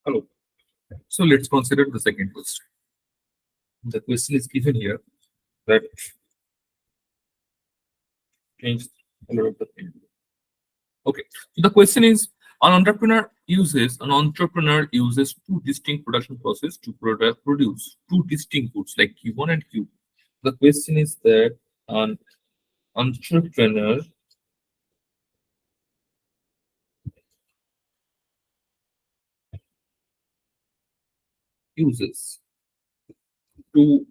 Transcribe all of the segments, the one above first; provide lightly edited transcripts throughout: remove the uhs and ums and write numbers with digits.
Hello. So let's consider the second question. The question is given here that change color of the pen. Okay. So the question is an entrepreneur uses two distinct production processes to produce two distinct goods like Q1 and Q2. The question is that an entrepreneur uses two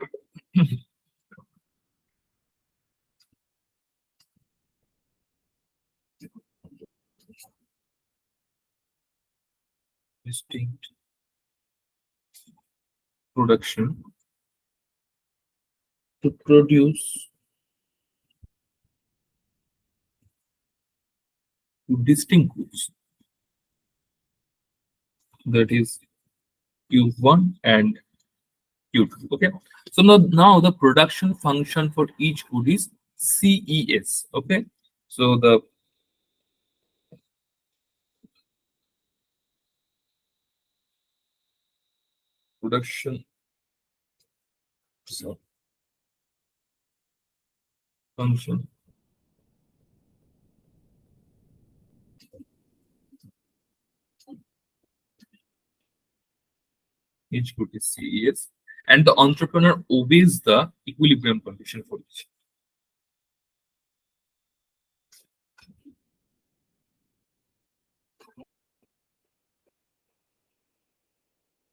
distinct production to produce two distinct goods, that is Q1 and Q2. Okay. So now the production function for each good is CES. Okay. So the production so function each good is CES, and the entrepreneur obeys the equilibrium condition for each.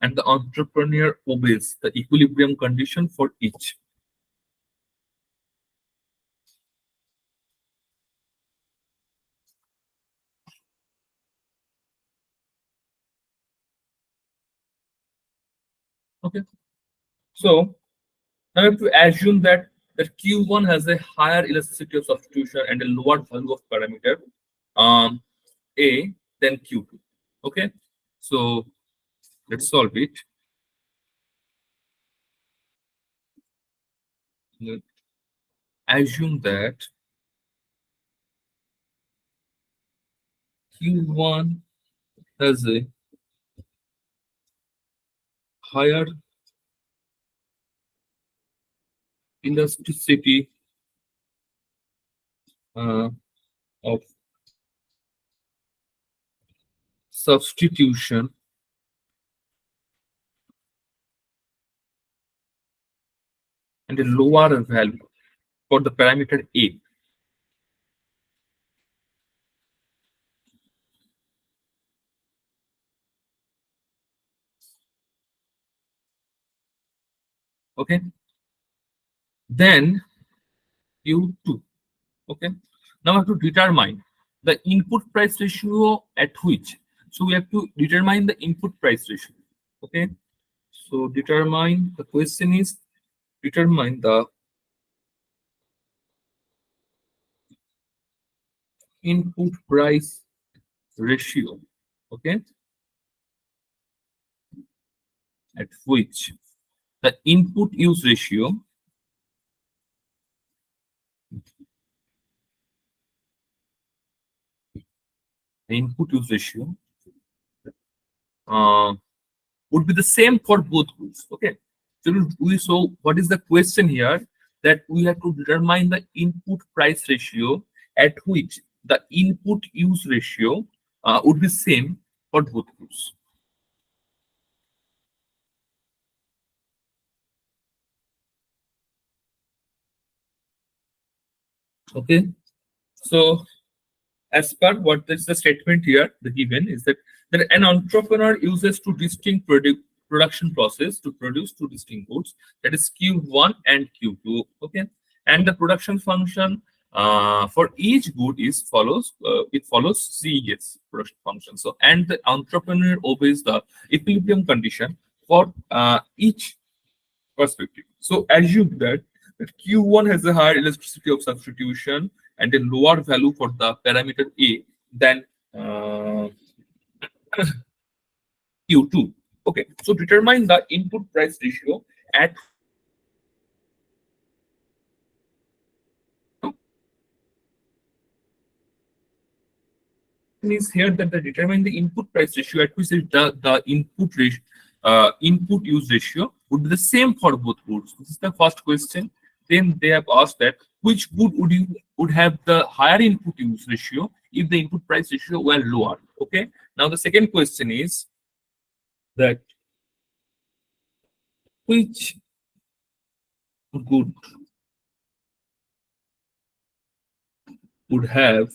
And the entrepreneur obeys the equilibrium condition for each. Okay. So now we have to assume that Q1 has a higher elasticity of substitution and a lower value of parameter A than Q2. Okay. So let's solve it. Let's assume that Q1 has a higher elasticity uh, of substitution and a lower value for the parameter A. Okay. Then Q2. Okay. Now I have to determine the input price ratio at which. So we have to determine the input price ratio. Okay. So determine the question is determine the input price ratio. Okay. At which the input use ratio uh, would be the same for both groups. Okay. So what is the question here? That we have to determine the input price ratio at which the input use ratio would be same for both groups. Okay. So as per what is the statement here, the given is that an entrepreneur uses two distinct production process to produce two distinct goods, that is Q1 and Q2. Okay. And the production function for each good is follows it follows CES production function. So and the entrepreneur obeys the equilibrium condition for each perspective. So assume that Q1 has a higher elasticity of substitution and a lower value for the parameter A than Q2. Okay, so determine the input price ratio at is here that they determine the input price ratio at which the input use ratio would be the same for both goods. This is the first question. Then they have asked that which good would have the higher input use ratio if the input price ratio were lower. Okay. Now the second question is that which good would have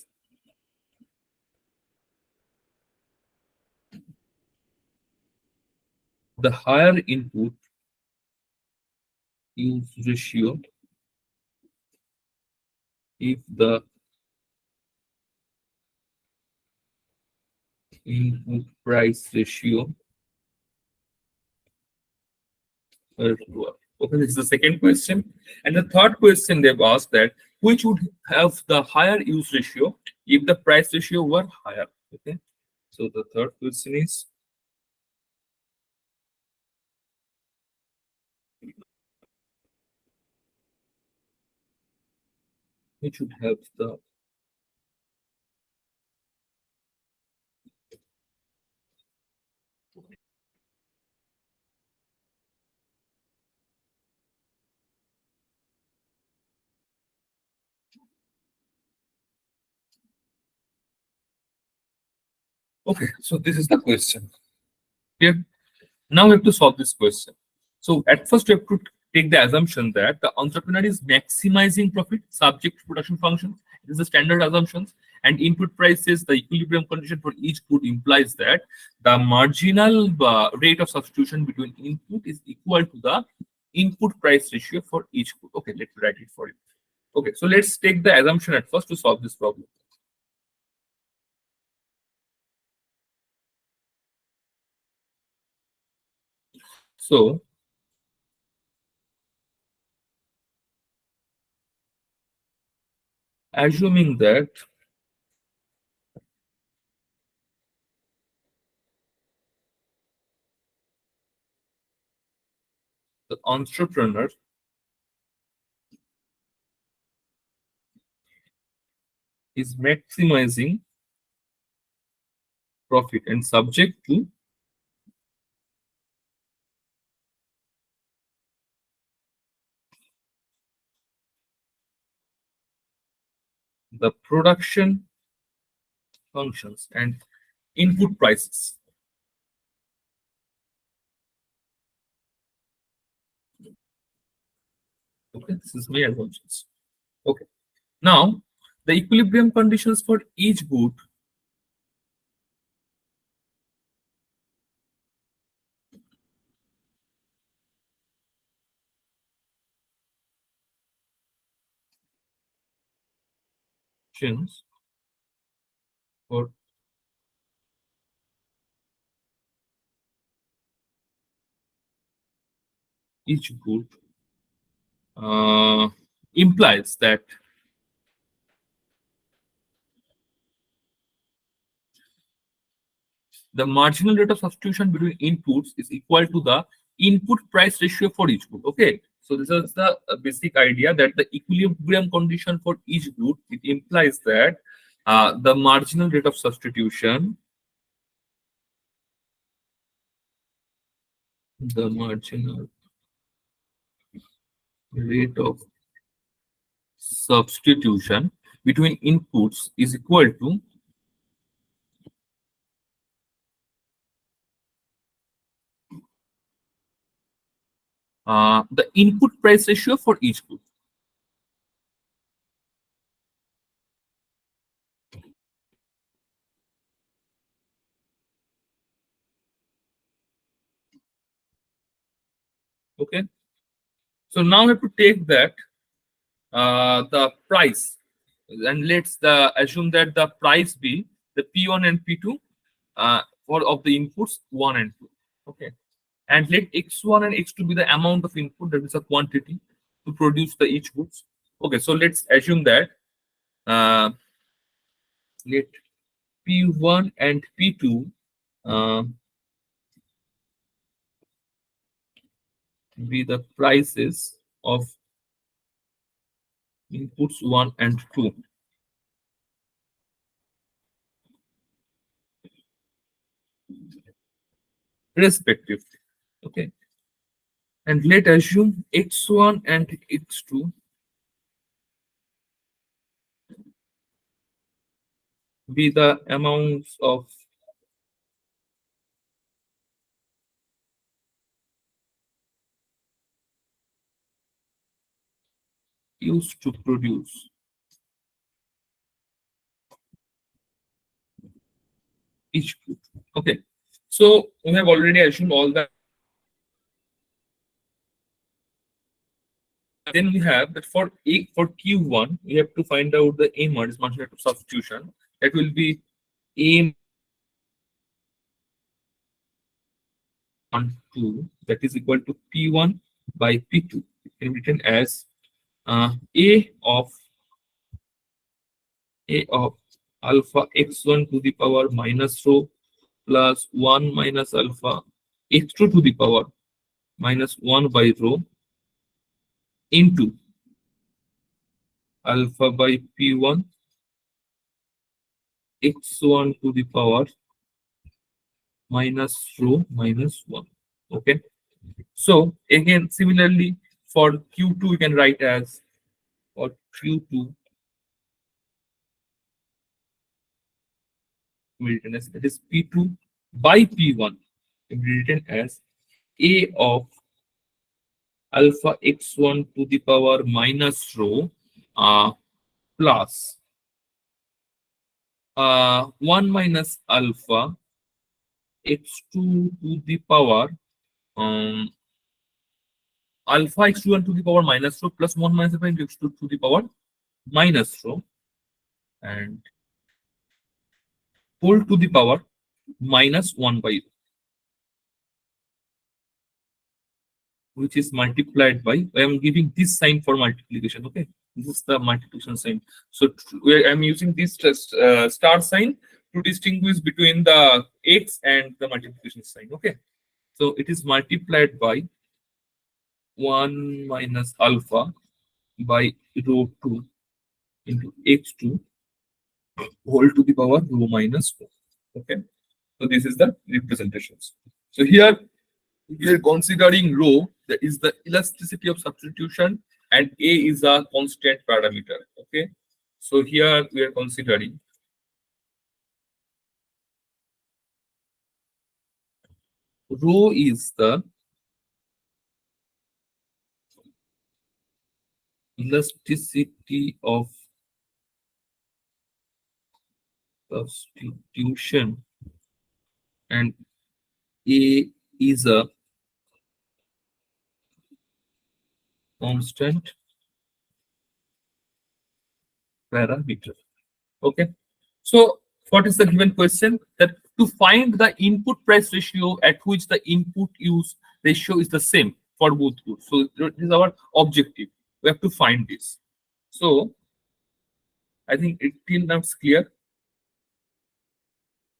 the higher input use ratio if the input price ratio were lower. Okay, this is the second question. And the third question they've asked that which would have the higher use ratio if the price ratio were higher. Okay. So the third question is which would have the okay. So this is the question. Here now we have to solve this question. So at first we have to take the assumption that the entrepreneur is maximizing profit subject to production functions. This is the standard assumptions. And input prices, the equilibrium condition for each good implies that the marginal rate of substitution between input is equal to the input price ratio for each good. Okay, let me write it for you. Okay, so let's take the assumption at first to solve this problem. So assuming that the entrepreneur is maximizing profit and subject to the production functions and input prices. Okay, this is my assumptions. Okay, now the equilibrium conditions for each good functions for each good implies that the marginal rate of substitution between inputs is equal to the input price ratio for each good. Okay, so this is the basic idea that the equilibrium condition for each good, it implies that the marginal rate of substitution, the marginal rate of substitution between inputs is equal to the input price ratio for each good. Okay, so now we have to take that the price, and let's assume that the price be the P1 and P2 for of the inputs 1 and 2. Okay, and let X1 and X2 be the amount of input, that is a quantity to produce the each goods. Okay, so let's assume that uh, let P1 and P2 uh, be the prices of inputs 1 and 2. respectively. Okay, and let assume x1 and x2 be the amounts of used to produce each good. Okay, so we have already assumed all that. Then we have that for Q1 we have to find out the A mod is multiplied to substitution. That will be A on 2, that is equal to P1 by P2. It can be written as A of alpha x1 to the power minus rho plus 1 minus alpha x2 to the power minus 1 by rho into alpha by P1 x1 to the power minus rho minus 1. Okay. So again, similarly for Q2, we can write as for Q2 written as that is P2 by P1 written as A of alpha x1 to the power minus rho plus 1 minus alpha x2 to the power um, alpha x1 to the power minus rho plus 1 minus alpha into x2 to the power minus rho and whole to the power minus 1 by rho, which is multiplied by, I am giving this sign for multiplication, okay? This is the multiplication sign. So I'm using this star sign to distinguish between the x and the multiplication sign, okay? So it is multiplied by 1 minus alpha by rho 2 into x2 whole to the power rho minus 4, okay? So this is the representations. So here we are considering rho, that is the elasticity of substitution, and A is a constant parameter. Okay. So here we are considering rho is the elasticity of substitution and A is a constant parameter. Okay. So what is the given question? That to find the input price ratio at which the input use ratio is the same for both goods. So this is our objective. We have to find this. So I think it till now it's clear.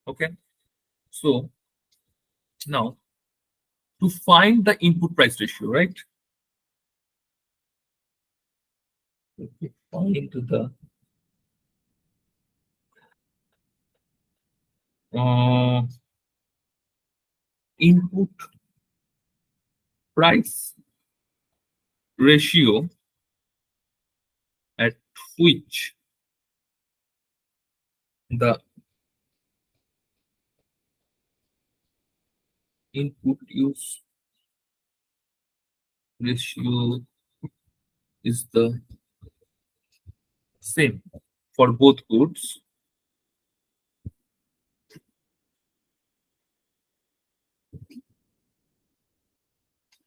Okay. So now to find the input price ratio, right? Okay. Find the uh, input price ratio at which the input use ratio is the same for both goods.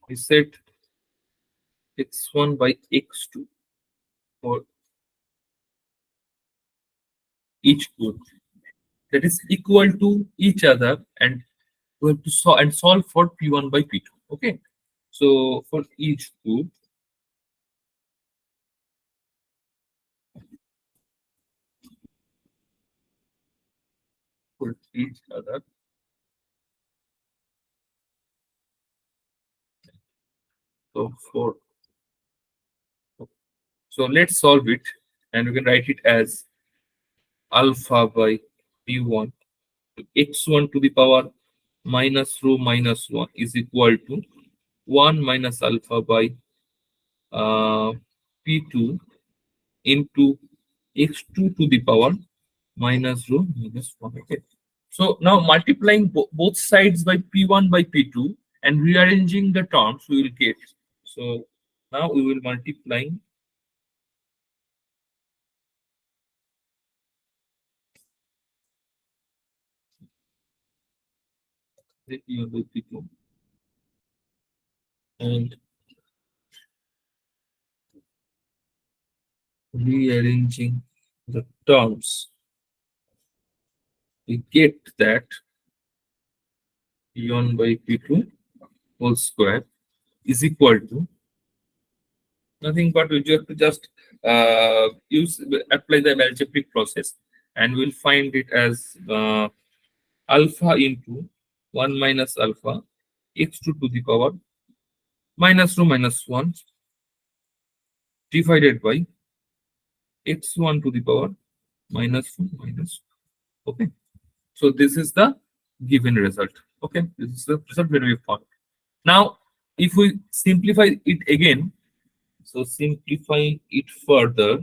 We said x1 by x2 for each good, that is equal to each other, and we have to solve for P1 by P2. Okay. So for each good, for each other, so for so let's solve it, and we can write it as alpha by P1 to x1 to the power minus rho minus 1 is equal to 1 minus alpha by uh, P2 into x2 to the power minus rho minus 1. Okay. So now multiplying both sides by P1 by P2 and rearranging the terms, we will get. So now we will multiplying the P1 by P2 and rearranging the terms. We get that P1 by P2 whole square is equal to nothing but we have to just use apply the algebraic process, and we'll find it as alpha into 1 minus alpha x2 to the power minus 2 minus 1 divided by x1 to the power minus 2 minus 2. Okay, so this is the given result. Okay, this is the result where we found. Now if we simplify it again, so simplifying it further,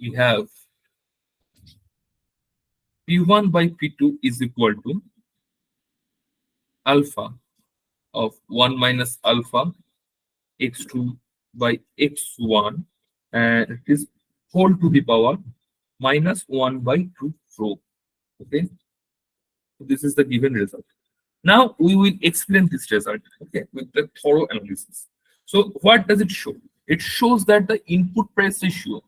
we have P1 by P2 is equal to alpha of 1 minus alpha x2 by x1, and it is whole to the power minus 1 by 2 rho. Okay, so this is the given result. Now we will explain this result, okay, with the thorough analysis. So what does it show? It shows that the input price ratio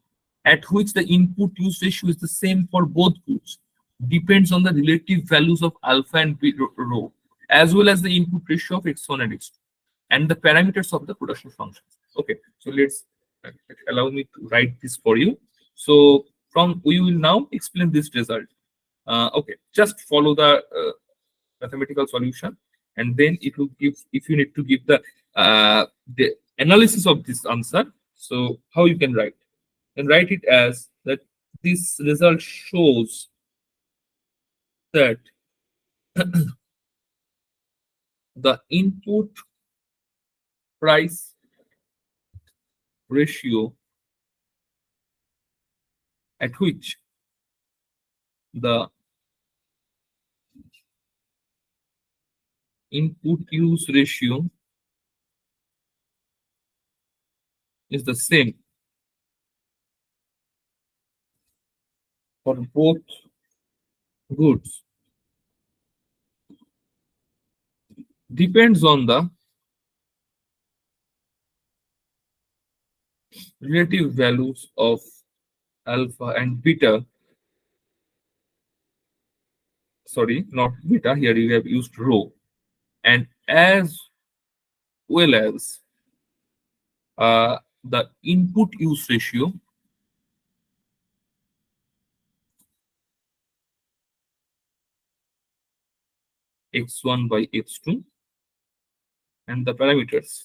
at which the input use ratio is the same for both goods depends on the relative values of alpha and rho, as well as the input ratio of x1 and x2 and the parameters of the production functions. Okay, so let's allow me to write this for you. So from we will now explain this result. Okay, just follow the mathematical solution, and then it will give, if you need to give the analysis of this answer. So how you can write? You can write it as that this result shows that the input price ratio at which the input use ratio is the same for both goods depends on the relative values of alpha and beta. Sorry, not beta, here you have used rho, and as well as the input use ratio x1 by x2 and the parameters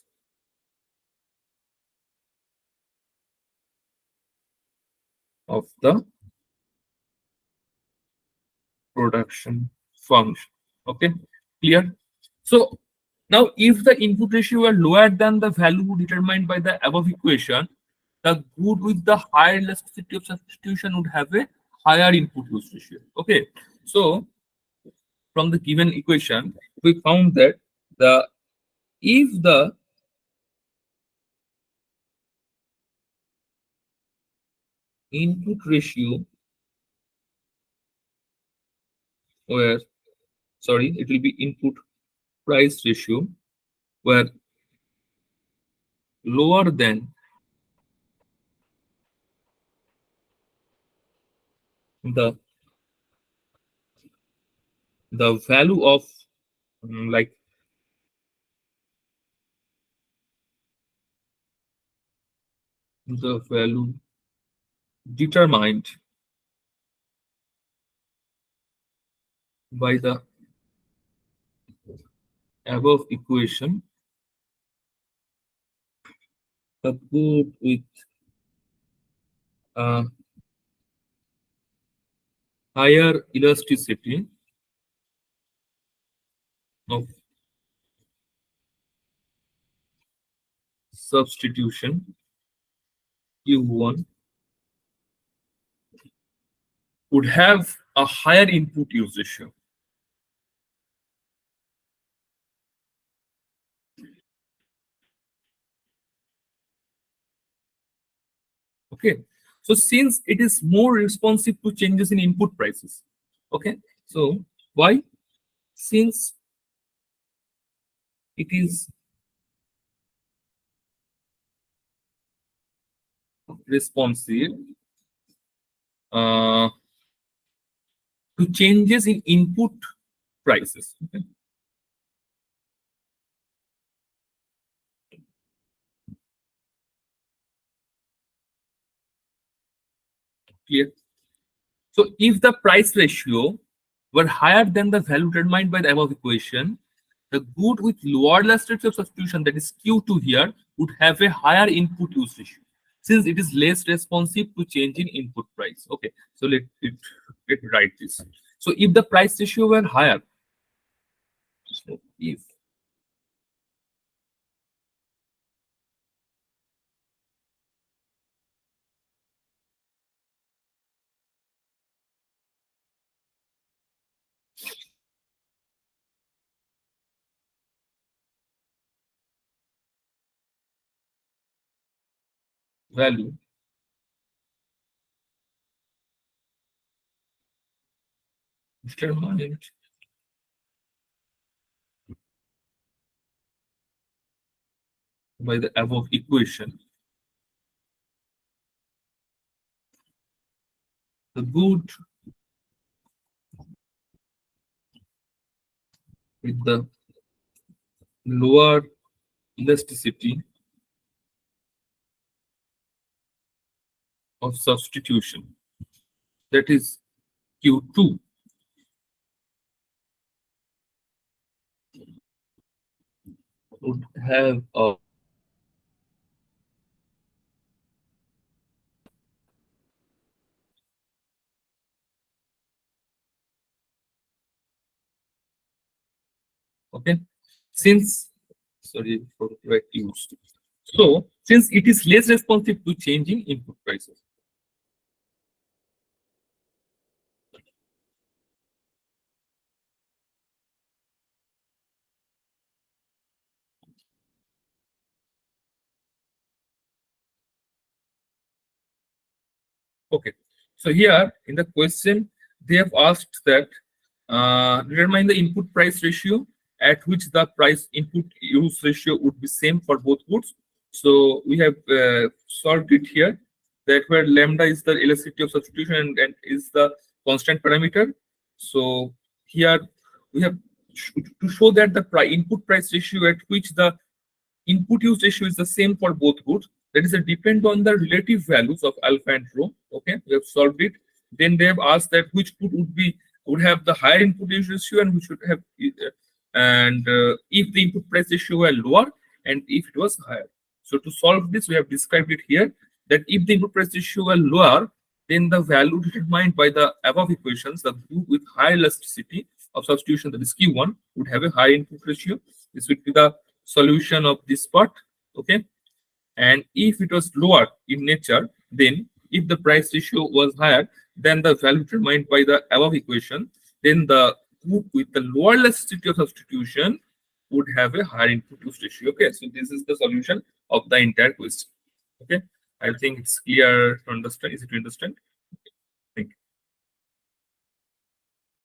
of the production function. Okay, clear? So now if the input ratio were lower than the value determined by the above equation, the good with the higher elasticity of substitution would have a higher input use ratio. Okay, so from the given equation, we found that the if the input ratio were, sorry, it will be input price ratio were lower than the value of like the value determined by the above equation, the good with uh, higher elasticity of substitution Q1 would have a higher input use ratio. Okay, so since it is more responsive to changes in input prices, okay, so why? Since it is responsive uh, to changes in input prices. Okay? Clear? So if the price ratio were higher than the value determined by the above equation, the good with lower elasticity of substitution, that is Q2 here, would have a higher input use ratio since it is less responsive to change in input price. Okay, so let me write this. So if the price ratio were higher, so if value determined by the above equation, the good with the lower elasticity of substitution, that is Q2, would have a okay, since sorry for the correct use. So since it is less responsive to changing input prices. Okay, so here in the question they have asked that determine the input price ratio at which the price input use ratio would be same for both goods. So we have solved it here, that where lambda is the elasticity of substitution and is the constant parameter. So here we have to show that the input price ratio at which the input use ratio is the same for both goods. That is a depend on the relative values of alpha and rho. Okay, we have solved it. Then they have asked that which good would have the higher input use ratio and which should have and if the input price ratio were lower and if it was higher. So to solve this, we have described it here that if the input price ratio were lower, then the value determined by the above equations, the group with high elasticity of substitution, that is Q1, would have a high input ratio. This would be the solution of this part. Okay, and if it was lower in nature, then if the price ratio was higher than the value determined by the above equation, then the group with the lower elasticity of substitution would have a higher input use ratio. Okay, so this is the solution of the entire question. Okay, I think it's clear to understand. Is it to understand?